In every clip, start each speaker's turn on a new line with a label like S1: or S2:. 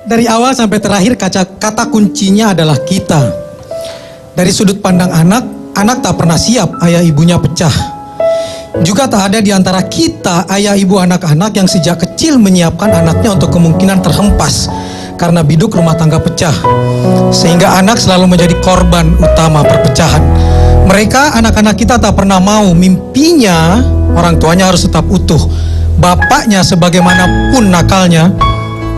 S1: Dari awal sampai terakhir kata kuncinya adalah kita. Dari sudut pandang anak, anak tak pernah siap ayah ibunya pecah. Juga tak ada di antara kita ayah ibu anak-anak yang sejak kecil menyiapkan anaknya untuk kemungkinan terhempas karena biduk rumah tangga pecah. Sehingga anak selalu menjadi korban utama perpecahan. Mereka, anak-anak kita tak pernah mau mimpinya orang tuanya harus tetap utuh. Bapaknya sebagaimanapun nakalnya,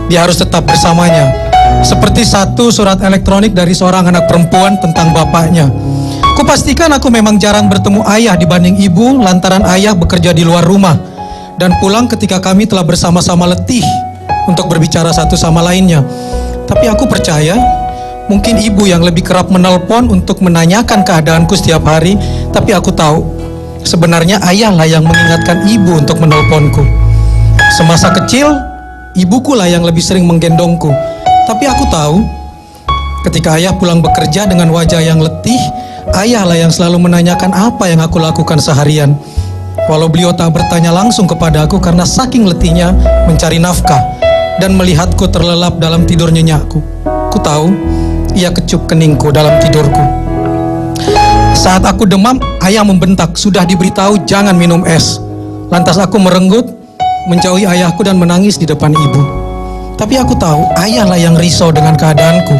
S1: dia harus tetap bersamanya. Seperti satu surat elektronik dari seorang anak perempuan tentang bapaknya. Kupastikan aku memang jarang bertemu ayah dibanding ibu lantaran ayah bekerja di luar rumah dan pulang ketika kami telah bersama-sama letih untuk berbicara satu sama lainnya. Tapi aku percaya mungkin ibu yang lebih kerap menelpon untuk menanyakan keadaanku setiap hari. Tapi aku tahu sebenarnya ayahlah yang mengingatkan ibu untuk menelponku. Semasa kecil ibuku lah yang lebih sering menggendongku. Tapi aku tahu ketika ayah pulang bekerja dengan wajah yang letih, ayahlah yang selalu menanyakan apa yang aku lakukan seharian. Walau beliau tak bertanya langsung kepada aku karena saking letihnya mencari nafkah dan melihatku terlelap dalam tidur nyenyakku. Ku tahu ia kecup keningku dalam tidurku. Saat aku demam, ayah membentak, sudah diberitahu jangan minum es. Lantas aku merenggut, menjauhi ayahku dan menangis di depan ibu. Tapi aku tahu ayahlah yang risau dengan keadaanku,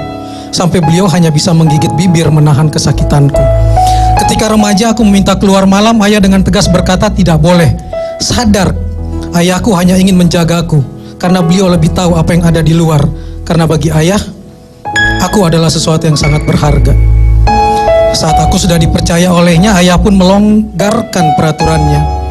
S1: sampai beliau hanya bisa menggigit bibir menahan kesakitanku. Ketika remaja aku meminta keluar malam, ayah dengan tegas berkata tidak boleh. Sadar ayahku hanya ingin menjagaku karena beliau lebih tahu apa yang ada di luar. Karena bagi ayah, aku adalah sesuatu yang sangat berharga. Saat aku sudah dipercaya olehnya, ayah pun melonggarkan peraturannya.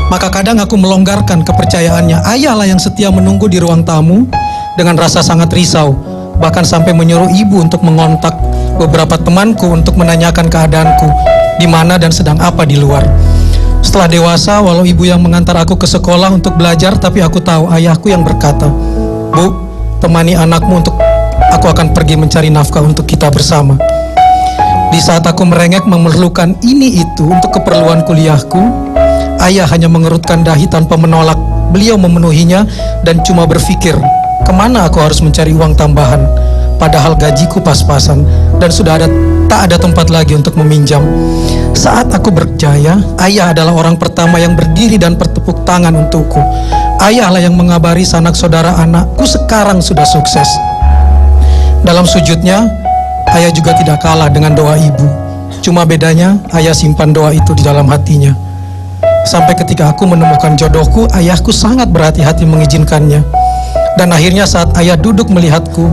S1: Maka kadang aku melonggarkan kepercayaannya. Ayahlah yang setia menunggu di ruang tamu dengan rasa sangat risau. Bahkan sampai menyuruh ibu untuk mengontak beberapa temanku untuk menanyakan keadaanku, di mana dan sedang apa di luar. Setelah dewasa, walau ibu yang mengantar aku ke sekolah untuk belajar, tapi aku tahu ayahku yang berkata, "Bu, temani anakmu untuk aku akan pergi mencari nafkah untuk kita bersama." Di saat aku merengek memerlukan ini itu untuk keperluan kuliahku, ayah hanya mengerutkan dahi tanpa menolak. Beliau memenuhinya dan cuma berpikir, kemana aku harus mencari uang tambahan? Padahal gajiku pas-pasan dan tak ada tempat lagi untuk meminjam. Saat aku berjaya, ayah adalah orang pertama yang berdiri dan bertepuk tangan untukku. Ayahlah yang mengabari sanak saudara anakku sekarang sudah sukses. Dalam sujudnya, ayah juga tidak kalah dengan doa ibu. Cuma bedanya, ayah simpan doa itu di dalam hatinya. Sampai ketika aku menemukan jodohku, ayahku sangat berhati-hati mengizinkannya. Dan akhirnya saat ayah duduk melihatku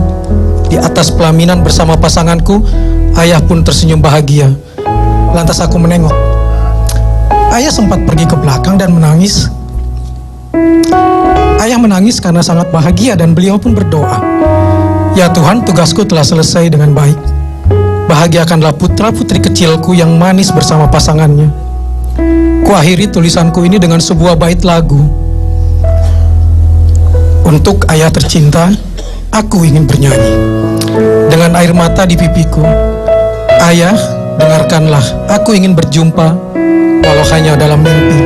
S1: di atas pelaminan bersama pasanganku, ayah pun tersenyum bahagia. Lantas aku menengok. Ayah sempat pergi ke belakang dan menangis. Ayah menangis karena sangat bahagia dan beliau pun berdoa, "Ya Tuhan, tugasku telah selesai dengan baik. Bahagiakanlah putra-putri kecilku yang manis bersama pasangannya." Kuakhiri tulisanku ini dengan sebuah bait lagu. Untuk ayah tercinta, aku ingin bernyanyi. Dengan air mata di pipiku, ayah, dengarkanlah, aku ingin berjumpa, walau hanya dalam mimpi.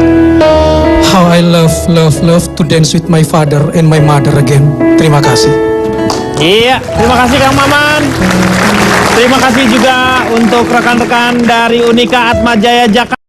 S1: How I love to dance with my father and my mother again. Terima kasih.
S2: Iya, terima kasih Kang Maman. Terima kasih juga untuk rekan-rekan dari Unika Atmajaya Jakarta.